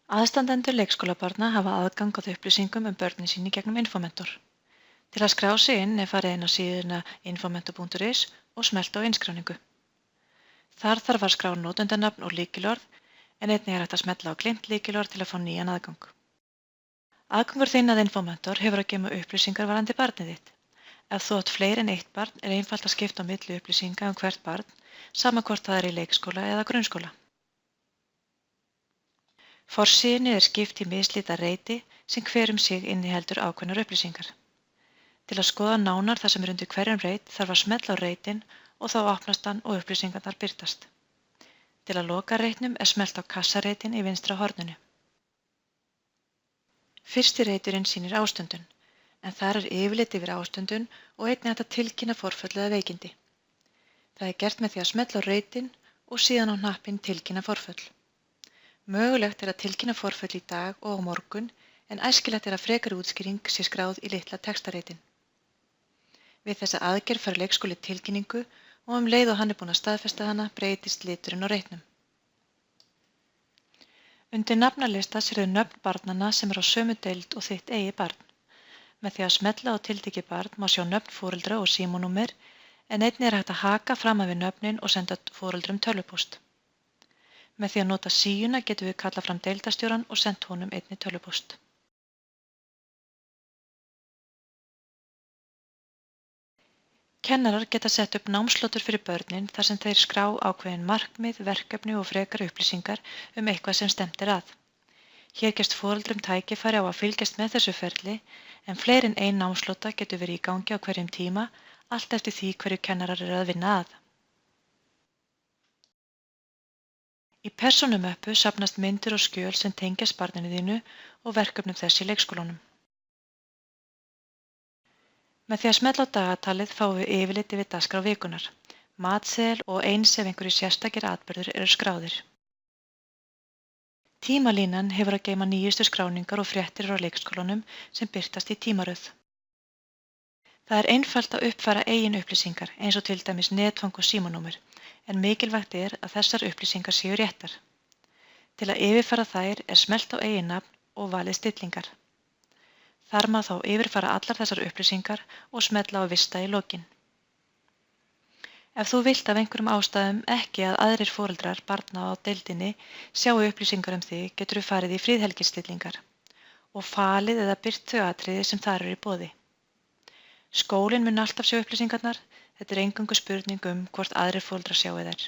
Aðstandendur leikskólabarna hafa aðgang að upplýsingum börnin sín í gegnum Infomentor. Til að skrá sig inn er farið inn á síðuna infomentor.is og smellt á innskráningu. Þar þarf að skrá notendanafn og lykilorð en einnig er hægt að smella á gleymt lykilorð til að fá nýjan aðgang. Aðgangur þinn að Infomentor hefur að geyma upplýsingar varðandi barnið þitt. Ef þú átt fleiri en eitt barn er einfalt að skipta á milli upplýsinga hvert barn, sama hvort það er í leikskóla eða grunnskóla. Forsíðunni er skipt í mislíta reiti sem hver sig inniheldur ákveðnar upplýsingar. Til að skoða nánar það sem er undir hverjum reit þarf að smella á reitinn og þá opnast hann og upplýsingarnar birtast. Til að loka reitnum er smellt á kassareitinn í vinstra horninu. Fyrsti reiturinn sýnir ástundun, en þar er yfirlit yfir ástundun og einnig hægt að tilkynna forföll eða veikindi. Það er gert með því að smella á reitinn og síðan á hnappinn tilkynna forföll. Mögulegt er að tilkynna forföll í dag og á morgun en æskilegt er að frekari útskýring sé skráð í litla textareitin. Við þessa aðgerð fær leikskóli tilkynningu og leið og hann er búinn að staðfesta hana breytist liturinn á reitnum. Undir nafnalista sérðu nöfn barnanna sem er á sömu deild og þitt eigið barn. Með því að smella á tiltekið barn má sjá nöfn foreldra og símanúmer en einnig er hægt að haka framan við nöfnin og senda foreldrum tölvupóst. Með því að nota síuna getum við kallað fram deildarstjórann og sent honum einnig tölvupóst. Kennarar geta sett upp námslotur fyrir börnin þar sem þeir skrá ákveðin markmið, verkefni og frekari upplýsingar eitthvað sem stefnt er að. Hér gefst foreldrum tækifæri á að fylgjast með þessu ferli en fleiri en ein námslota getur verið í gangi á hverjum tíma, allt eftir því hverju kennarar eru að vinna að. Í persónumöppu safnast myndir og skjöl sem tengjast barninu þínu og verkefnum þess í leikskólanum. Með því að smella á dagatalið fáum við yfirlit yfir dagskrá vikunnar, matseðil og eins ef einhverjir sérstakir atburðir eru skráðir. Tímalínan hefur að geyma nýjustu skráningar og fréttir frá leikskólanum sem birtast í tímaröð. Það er einfalt að uppfæra eigin upplýsingar eins og til dæmis netfang og símanúmer, en mikilvægt er að þessar upplýsingar séu réttar. Til að yfirfæra þær er smellt á eiginnafn og valið stillingar. Þar má þá yfirfara allar þessar upplýsingar og smella á vista í lokin. Ef þú vilt af einhverjum ástæðum ekki að aðrir foreldrar barna á deildinni sjáu upplýsingar þig getur þú farið í friðhelgisstillingar og falið eða birt þau atriði sem þar eru í boði. Skólinn mun alltaf sjá upplýsingarnar, þetta er eingöngu spurning hvort aðrir foreldrar sjái þær.